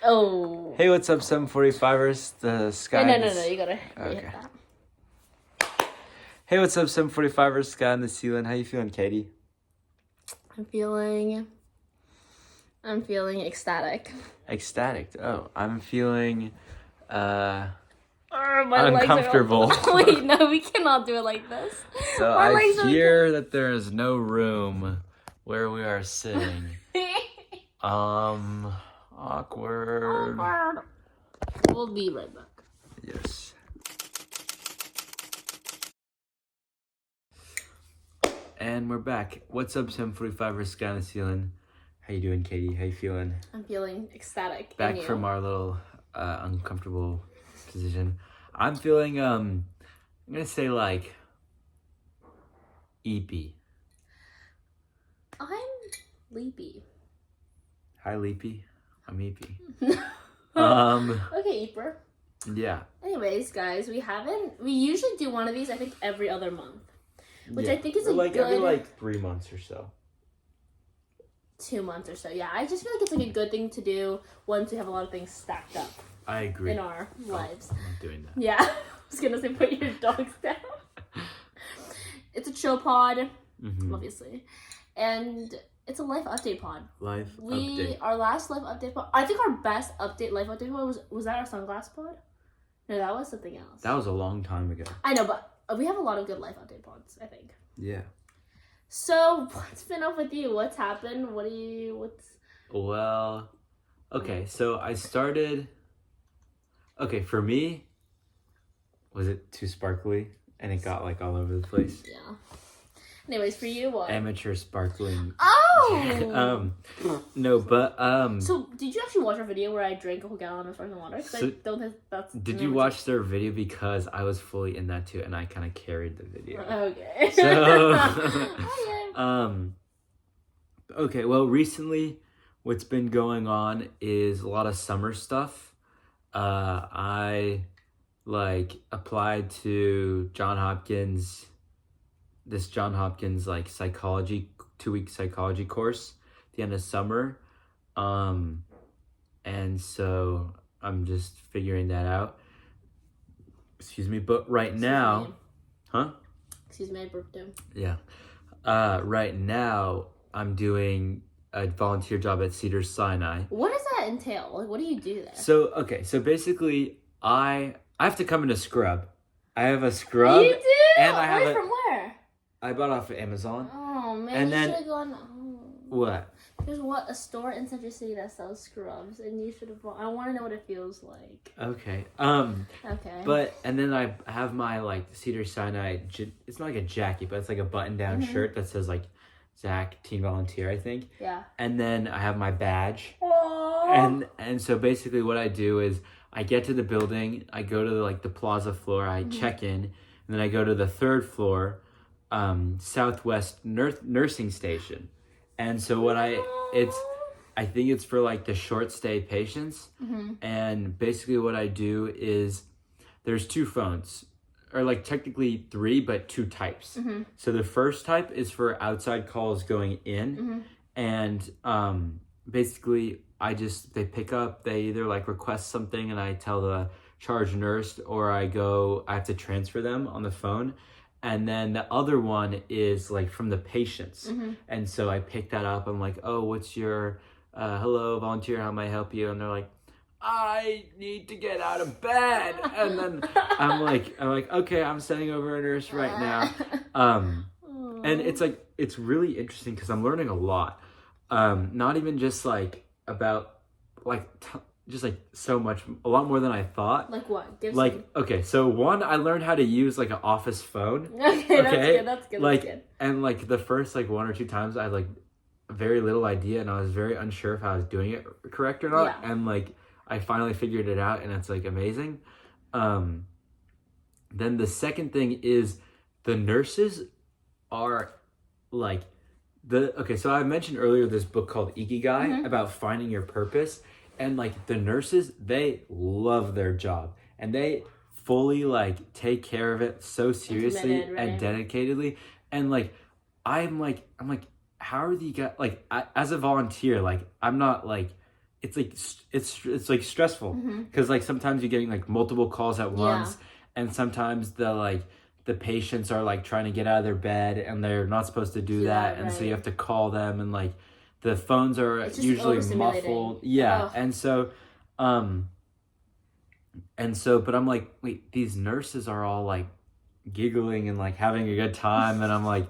Oh. Hey, what's up, 745ers? The sky. No, you gotta Okay. hit that. Hey, what's up, 745ers? Sky on the ceiling. How you feeling, Katie? I'm feeling ecstatic. Ecstatic. Oh, I'm feeling My uncomfortable. legs are... Wait, no, we cannot do it like this. So My I legs are- hear that there is no room where we are sitting. Awkward. We'll be right back. Yes. And we're back. What's up, 745ers? Sky on the ceiling. How you doing, Katie? How you feeling? I'm feeling ecstatic. Back And you? from our little uncomfortable position. I'm feeling I'm gonna say like eepy. I'm leapy. Hi, Leapy. I'm eepy. Okay, Eeper. Yeah. Anyways, guys, we usually do one of these, I think, every other month. Which Yeah. I think is Or a like good... every like 3 months or so. 2 months or so. Yeah, I just feel like it's like a good thing to do once we have a lot of things stacked up I agree. in our lives. I'm not doing that. Yeah, I was gonna say put your dogs down. It's a chill pod, obviously, and it's a life update pod. Update. Our last life update pod. I think our best life update pod was that our sunglass pod? No, that was something else. That was a long time ago. I know, but we have a lot of good life update pods, I think. Yeah. So what's been up with you? What's happened? Well, okay, so I started... Okay, for me, was it too sparkly? And it got like all over the place? Yeah. Anyways, for you, what? Amateur sparkling. Oh! No, but So, did you actually watch our video where I drank a whole gallon of sparkling water? Because I don't think that's... Did you watch their video? Because I was fully in that too, and I kind of carried the video. Okay. So, Okay. okay, well, recently, what's been going on is a lot of summer stuff. I, applied to John Hopkins, like, psychology, 2-week psychology course at the end of summer. And so I'm just figuring that out. Excuse me, but right now... Huh? Excuse me, I burped him. Yeah. Right now, I'm doing a volunteer job at Cedars-Sinai. What does that entail? Like, what do you do there? So, okay, so basically, I have to come in a scrub. I have a scrub. You do? And I have from where? I bought off of Amazon. Oh, man, And you then- should have gone... What? There's a store in Central City that sells scrubs, and you should have bought... I want to know what it feels like. Okay. Okay. But, and then I have my, Cedars-Sinai, it's not like a jacket, but it's like a button-down shirt that says, Zach, Teen Volunteer, I think. Yeah. And then I have my badge. Aww. And so basically what I do is I get to the building, I go to the plaza floor, I check in, and then I go to the 3rd floor, Southwest Nursing Station. And so I think it's for the short stay patients. And basically what I do is there's 2 phones, or technically 3, but 2 types. So the first type is for outside calls going in, and basically they pick up, they either request something and I tell the charge nurse, or I have to transfer them on the phone. And then the other one is from the patients. And so I pick that up. I'm like, oh, what's your, hello, volunteer, how may I help you? And they're like, I need to get out of bed. And then I'm like, okay, I'm sending over a nurse right now. And it's really interesting because I'm learning a lot. Not even just about just so much, a lot more than I thought. Like what? Give Okay, so one, I learned how to use an office phone. Okay, that's good. And the first 1 or 2 times I had very little idea, and I was very unsure if I was doing it correct or not. Yeah. And I finally figured it out, and it's amazing. Then the second thing is the nurses are okay, so I mentioned earlier this book called Ikigai about finding your purpose. And the nurses, they love their job, and they fully take care of it so seriously and dedicatedly. And I'm like, how are the guys, as a volunteer, I'm not it's like it's like stressful because like sometimes you're getting like multiple calls at once, and sometimes the patients are like trying to get out of their bed and they're not supposed to do that, and so you have to call them, and like the phones are usually muffled. And so but I'm like, wait, these nurses are all like giggling and like having a good time, and I'm like,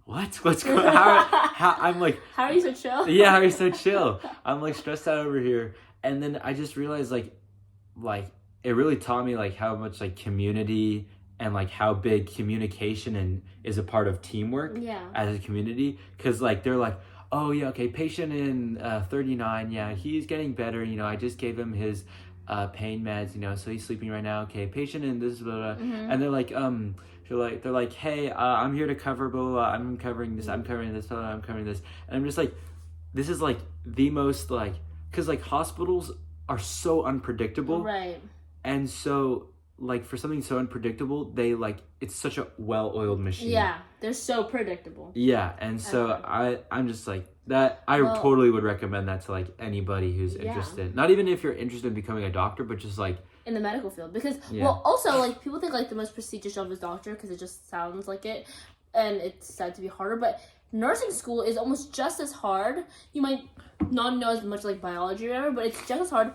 what's going on? How I'm like, how are you so chill? Yeah, how are you so chill? I'm like stressed out over here. And then I just realized like it really taught me like how much like community and like how big communication and is a part of teamwork as a community. Because like they're like, oh yeah, okay, patient in 39, yeah, he's getting better, you know, I just gave him his pain meds, you know, so he's sleeping right now. Okay, patient in this, blah, blah. And they're like, hey, I'm here to cover blah, blah, blah. I'm covering this, I'm covering this, blah, blah, I'm covering this. And I'm just like, this is like the most like, because like hospitals are so unpredictable, right? And so like for something so unpredictable, they like, it's such a well-oiled machine. Yeah, they're so predictable. Yeah, and so I'm just like that. I totally would recommend that to like anybody who's interested. Not even if you're interested in becoming a doctor, but just like in the medical field, because well, also like people think like the most prestigious job is doctor because it just sounds like it, and it's said to be harder. But nursing school is almost just as hard. You might not know as much like biology or whatever, but it's just as hard.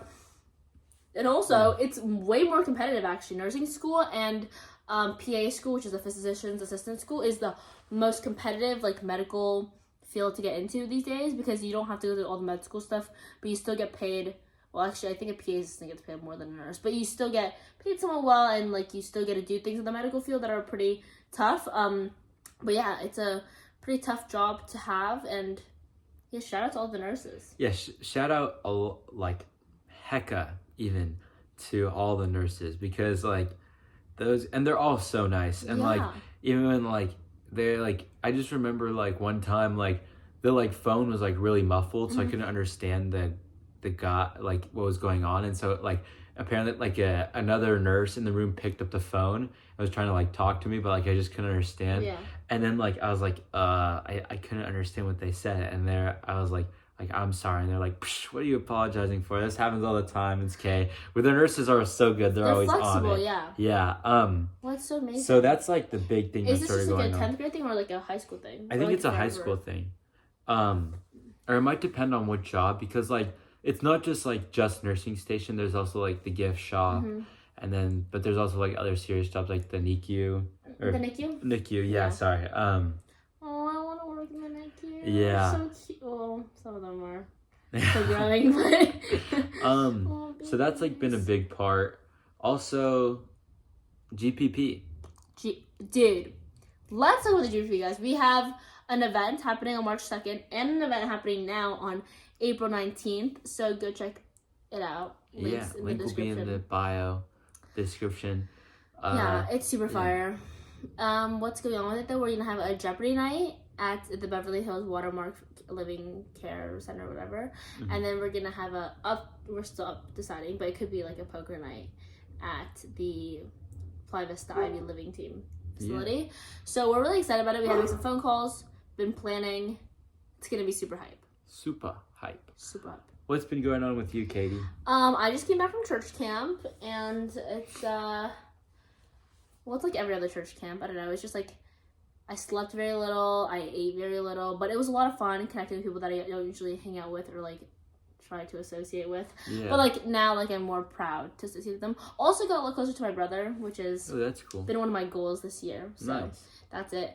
And also, it's way more competitive, actually. Nursing school and PA school, which is a physician's assistant school, is the most competitive, like, medical field to get into these days because you don't have to go through all the med school stuff, but you still get paid. Well, actually, I think a PA assistant gets paid more than a nurse, but you still get paid somewhat well, and, like, you still get to do things in the medical field that are pretty tough. But, yeah, it's a pretty tough job to have, and, yeah, shout out to all the nurses. Yeah, shout out, like, hecka even to all the nurses, because like those, and they're all so nice, and like even when like they're like, I just remember like one time like the like phone was like really muffled, so I couldn't understand the guy like what was going on, and so like apparently like another nurse in the room picked up the phone and was trying to like talk to me, but like I just couldn't understand. And then like I was like I couldn't understand what they said, and there I was like I'm sorry, and they're like, what are you apologizing for? This happens all the time. It's okay. But the nurses are so good; they're always flexible, on it. Yeah. Well, that's so amazing. So that's like the big thing that started going on. Is this just like a 10th grade thing or like a high school thing? I think it's a high school thing, or it might depend on what job, because like it's not just like just nursing station. There's also like the gift shop, and then but there's also like other serious jobs like the NICU. The NICU. NICU, yeah. Sorry. Oh, I want to work in the NICU. Yeah. So cute. Well, some of them are programming, but so that's like been a big part. Also, GPP. Dude, let's talk about the GPP, guys. We have an event happening on March 2nd and an event happening now on April 19th. So go check it out. Link will be in the bio description. Yeah, it's super fire. What's going on with it though? We're gonna have a Jeopardy night at the Beverly Hills Watermark Living Care Center or whatever, and then we're gonna have we're still up deciding, but it could be like a poker night at the Playa Vista Ivy Living Team facility. So we're really excited about it. We have some phone calls, been planning. It's gonna be super hype. Super hype. What's been going on with you, Katie? I just came back from church camp, and it's well, it's like every other church camp. I don't know. It's just like I slept very little. I ate very little. But it was a lot of fun connecting with people that I don't usually hang out with or like try to associate with. Yeah. But like now, like I'm more proud to associate with them. Also got a little closer to my brother, which is that's cool. Been one of my goals this year. So that's it.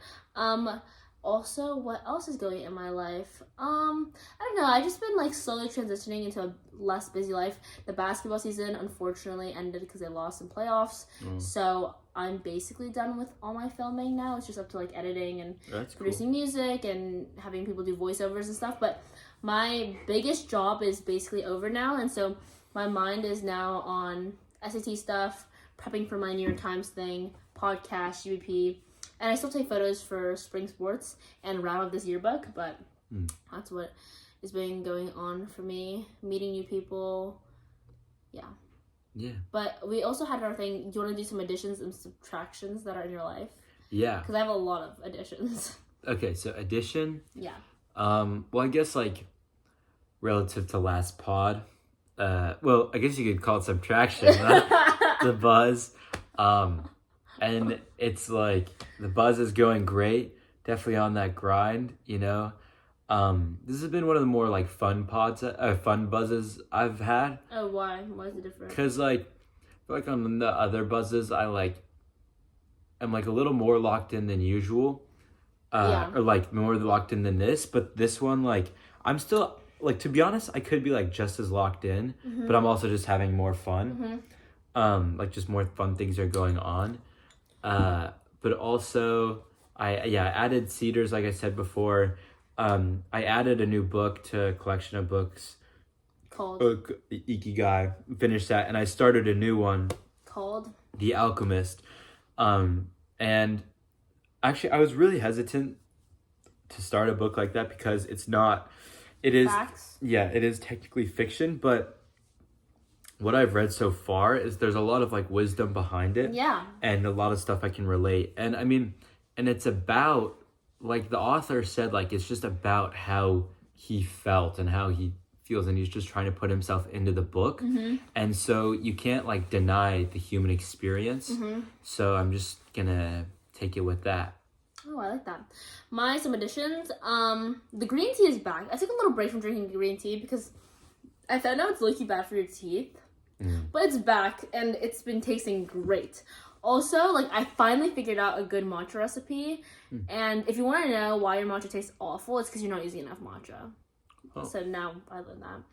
Also, what else is going in my life? I don't know. I just been like slowly transitioning into a less busy life. The basketball season unfortunately ended because they lost in playoffs. So I'm basically done with all my filming now. It's just up to like editing and producing music and having people do voiceovers and stuff. But my biggest job is basically over now, and so my mind is now on SAT stuff, prepping for my New York Times thing, podcast, GBP. And I still take photos for spring sports and wrap up this yearbook, but that's what has been going on for me. Meeting new people. Yeah. But we also had our thing, do you want to do some additions and subtractions that are in your life? Yeah. Because I have a lot of additions. Okay, so addition. Yeah. Well, I guess like relative to last pod, well, I guess you could call it subtraction, not the buzz. And it's like the buzz is going great, definitely on that grind, you know. This has been one of the more like fun buzzes I've had. Oh, why? Why is it different? Because like, I feel like on the other buzzes, I'm like a little more locked in than usual, or like more locked in than this. But this one, like, I'm still like, to be honest, I could be like just as locked in, but I'm also just having more fun. Like just more fun things are going on. But also I added Cedars, like I said before. I added a new book to a collection of books Called Ikigai. Finished that, and I started a new one called The Alchemist. And actually I was really hesitant to start a book like that because it is Facts. it is technically fiction, but what I've read so far is there's a lot of like wisdom behind it. Yeah. And a lot of stuff I can relate. And I mean, and it's about, like the author said, like it's just about how he felt and how he feels, and he's just trying to put himself into the book. And so you can't like deny the human experience. So I'm just gonna take it with that. Oh, I like that. Some additions. The green tea is back. I took a little break from drinking green tea because I found out it's low-key bad for your teeth. But it's back and it's been tasting great. Also, like I finally figured out a good matcha recipe. And if you want to know why your matcha tastes awful, it's because you're not using enough matcha. Oh. So now I learned that.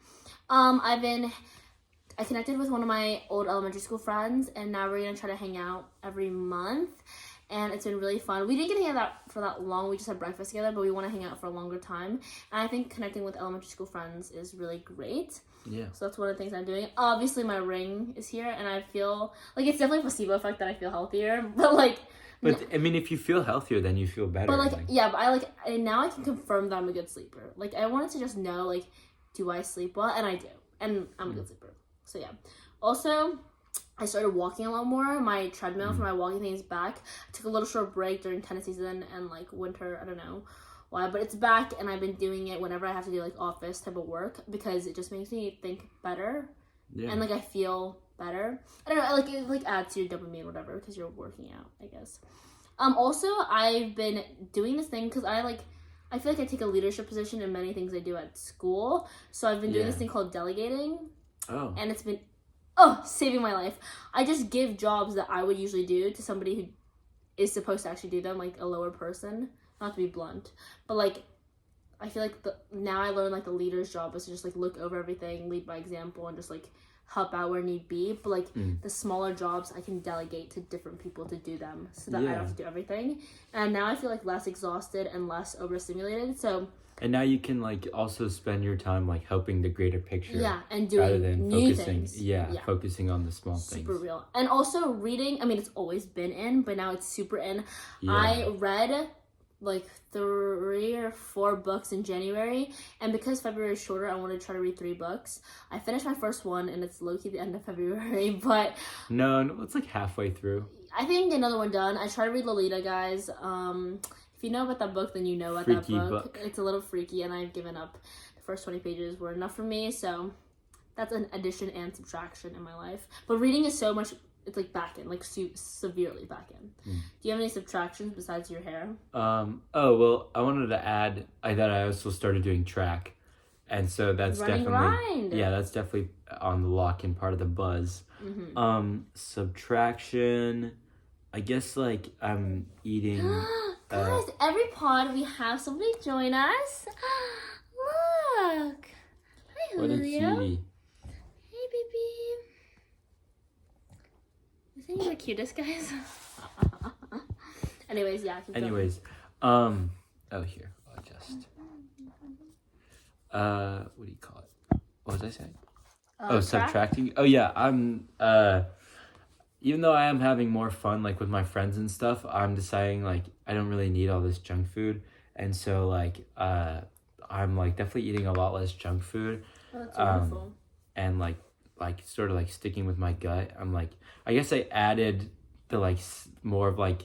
I connected with one of my old elementary school friends, and now we're gonna try to hang out every month. And it's been really fun. We didn't get to hang out for that long. We just had breakfast together, but we want to hang out for a longer time. And I think connecting with elementary school friends is really great. Yeah. So that's one of the things I'm doing. Obviously, my ring is here, and I feel like it's definitely a placebo effect that I feel healthier. But like, I mean, if you feel healthier, then you feel better. but like, yeah, but now I can confirm that I'm a good sleeper. Like, I wanted to just know, like, do I sleep well? And I do, and I'm a good sleeper. So yeah. Also, I started walking a lot more. My treadmill for my walking thing is back. I took a little short break during tennis season and like winter. I don't know why, but it's back, and I've been doing it whenever I have to do like office type of work because it just makes me think better. Yeah. And like I feel better. I don't know, like it like adds to your dopamine or whatever because you're working out, I guess. Also I've been doing this thing because I feel like I take a leadership position in many things I do at school. So I've been doing this thing called delegating. Oh. And it's been saving my life. I just give jobs that I would usually do to somebody who is supposed to actually do them, like a lower person. Not to be blunt, but like I feel like now I learn like the leader's job is to just like look over everything, lead by example, and just like help out where need be. But like the smaller jobs I can delegate to different people to do them so that I don't have to do everything. And now I feel like less exhausted and less overstimulated. So and now you can like also spend your time like helping the greater picture. Yeah, and doing rather than new focusing things. Focusing on the small things. Super real. And also reading, I mean it's always been in, but now it's super in. I read like 3 or 4 books in January, and because February is shorter, I wanted to try to read 3 books. I finished my first one, and it's low-key the end of February, but no, it's like halfway through. I think another one done. I tried to read Lolita, guys. If you know about that book, then you know about freaky that book. It's a little freaky, and I've given up. The first 20 pages were enough for me, so that's an addition and subtraction in my life. But reading is so much. It's like back in, like severely back in. Do you have any subtractions besides your hair? Oh, well, I wanted to add that I also started doing track. And so that's that's definitely on the lock-in part of the buzz. Subtraction, I guess like I'm eating. Guys, every pod we have somebody join us. Look. Hi, What Julio. a cutie. Hey, baby. Isn't he the cutest, guys? Anyways, yeah. Anyways, here, I'll just, what do you call it? What was I saying? Subtracting. Oh yeah, I'm, even though I am having more fun, like with my friends and stuff, I'm deciding like, I don't really need all this junk food. And so like, I'm like definitely eating a lot less junk food. Oh, that's wonderful. And like sort of like sticking with my gut. I'm like, I guess I added the like more of like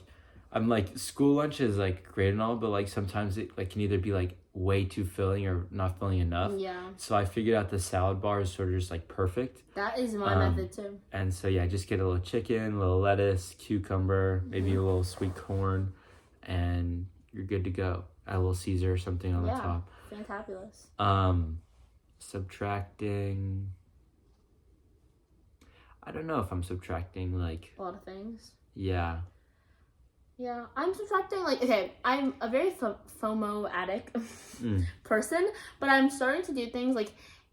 I'm like, school lunch is like great and all, but like sometimes it like can either be like way too filling or not filling enough. Yeah. So I figured out the salad bar is sort of just like perfect. That is my method too. And so yeah, just get a little chicken, a little lettuce, cucumber, maybe a little sweet corn, and you're good to go. Add a little Caesar or something on the top. Fantabulous. Subtracting. I don't know if I'm subtracting like a lot of things. Yeah. Yeah, I'm subtracting, like, okay, I'm a very FOMO addict person, but I'm starting to do things, like,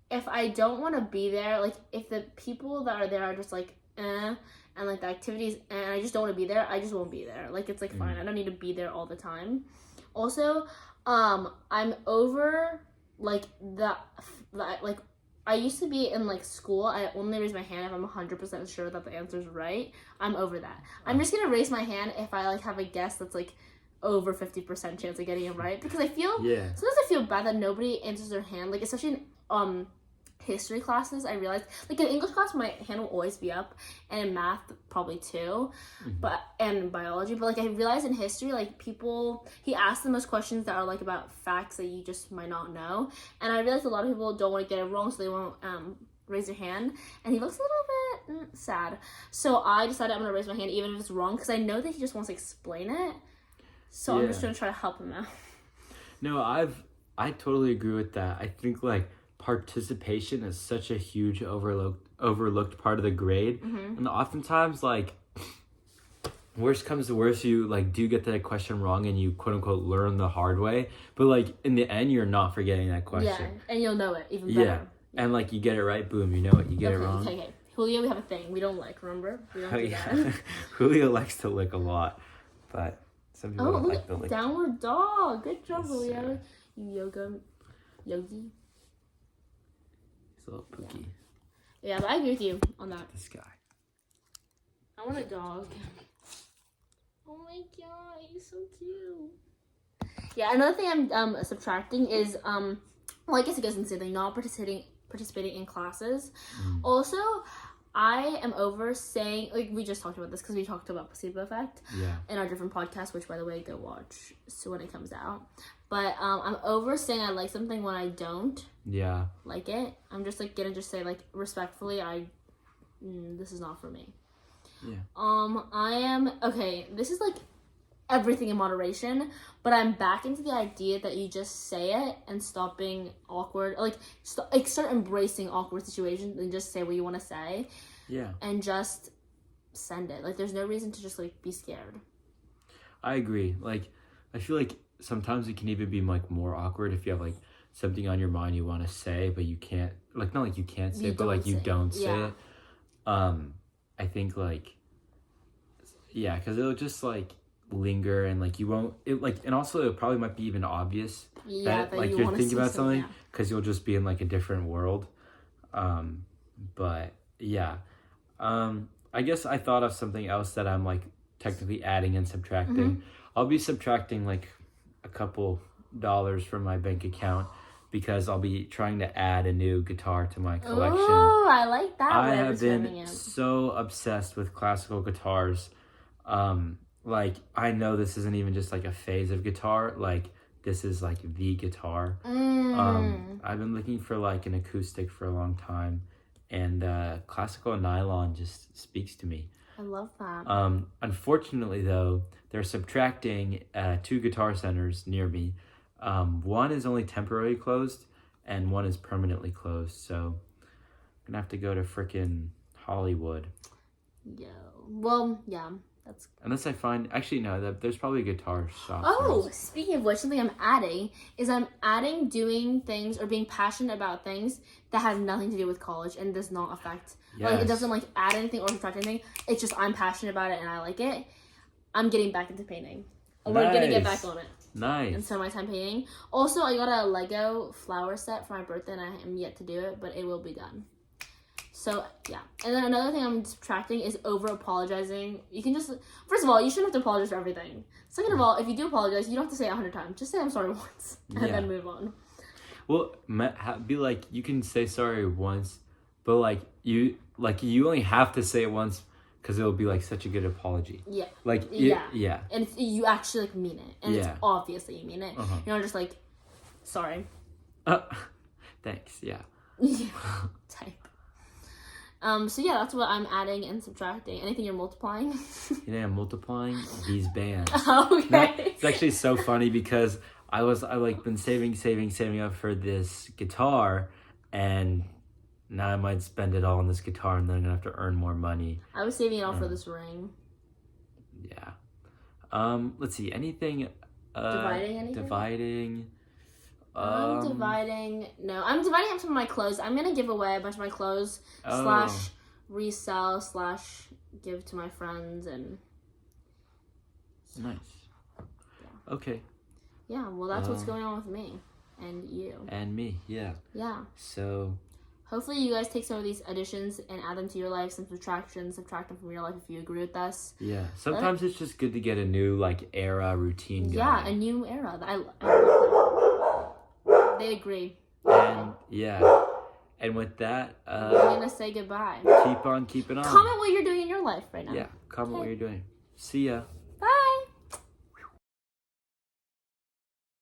if I don't want to be there, like, if the people that are there are just, like, and, like, the activities, and I just don't want to be there, I just won't be there. Like, it's, like, fine. I don't need to be there all the time. Also, I'm over, like, like, I used to be in, like, school. I only raise my hand if I'm 100% sure that the answer's right. I'm over that. I'm just going to raise my hand if I, like, have a guess that's, like, over 50% chance of getting it right. Because I feel, sometimes I feel bad that nobody answers their hand. Like, especially in, history classes, I realized, like, in English class, my hand will always be up. And in math, probably too. And biology. But, like, I realized in history, like, he asked the most questions that are, like, about facts that you just might not know. And I realized a lot of people don't want to get it wrong, so they won't raise their hand. And he looks a little bit sad. So I decided I'm going to raise my hand even if it's wrong, because I know that he just wants to explain it. So I'm just going to try to help him out. No, I totally agree with that. I think, like, participation is such a huge overlooked part of the grade, and oftentimes, like, worst comes to worst, you like do get that question wrong and you quote unquote learn the hard way, but like in the end you're not forgetting that question, and you'll know it even better. And like you get it right, boom, you know it. You get it wrong. Okay. Julio, we have a thing we don't like, remember? We don't do that. Julio likes to lick a lot, but some people don't like to lick. Downward dog. Good job, Julio. You yogi. Little Pookie. Yeah, but I agree with you on that. This guy. I want a dog. Oh my god, he's so cute. Yeah, another thing I'm subtracting is well, I guess it goes into the same thing, not participating in classes. Also, I am over saying, like, we just talked about this because we talked about placebo effect in our different podcasts, which, by the way, go watch when it comes out. But I'm over saying I like something when I don't like it. I'm just, like, gonna just say, like, respectfully, this is not for me. This is, like, everything in moderation, but I'm back into the idea that you just say it and stop being awkward. Like, start embracing awkward situations and just say what you want to say. And just send it. Like, there's no reason to just, like, be scared. I agree. Like, I feel like sometimes it can even be, like, more awkward if you have, like, something on your mind you want to say, but you can't, like, not like you can't say it, but, like, you don't say it. I think, like, because it'll just, like, linger and, like, you won't, and also it probably might be even obvious that like, you're thinking about something because you'll just be in, like, a different world. But, I guess I thought of something else that I'm, like, technically adding and subtracting. I'll be subtracting, like, a couple dollars from my bank account because I'll be trying to add a new guitar to my collection. Oh, I like that. I have been so obsessed with classical guitars. Like, I know this isn't even just, like, a phase of guitar. Like, this is, like, the guitar. I've been looking for, like, an acoustic for a long time. And classical nylon just speaks to me. I love that. Unfortunately, though, they're subtracting 2 Guitar Centers near me. One is only temporarily closed, and one is permanently closed. So I'm going to have to go to frickin' Hollywood. Unless I find... Actually, no, there's probably a guitar shop. Oh, speaking of which, something I'm adding is doing things or being passionate about things that has nothing to do with college and does not affect... Like, it doesn't, like, add anything or subtract anything. It's just I'm passionate about it and I like it. I'm getting back into painting. Nice. We're going to get back on it. Nice. And spend my time painting. Also, I got a Lego flower set for my birthday and I am yet to do it, but it will be done. So, yeah. And then another thing I'm subtracting is over-apologizing. You can just... First of all, you shouldn't have to apologize for everything. Second of all, if you do apologize, you don't have to say it 100 times. Just say I'm sorry once. And then move on. Well, be like, you can say sorry once, but, like, you only have to say it once because it'll be like such a good apology. Yeah. Like Yeah. yeah. And you actually like mean it, and it's Yeah. obviously you mean it. Uh-huh. You're not just like, sorry. Thanks. Yeah. Type. So yeah, that's what I'm adding and subtracting. Anything you're multiplying? I'm multiplying these bands. Okay. It's actually so funny because I like been saving up for this guitar, and now I might spend it all on this guitar, and then I'm gonna have to earn more money. I was saving it all for this ring. Yeah. Let's see. Anything? Dividing anything? Dividing. I'm dividing. No, I'm dividing up some of my clothes. I'm gonna give away a bunch of my clothes / resell / give to my friends and. Nice. Yeah. Okay. Yeah. Well, that's what's going on with me and you. And me. Yeah. Yeah. So. Hopefully you guys take some of these additions and add them to your life, some subtract them from your life if you agree with us. Yeah. Sometimes it's just good to get a new like era routine going. Yeah, a new era. I love that. They agree. And yeah. And with that, we're gonna say goodbye. keep on keeping on. Comment what you're doing in your life right now. Yeah, comment what you're doing. See ya.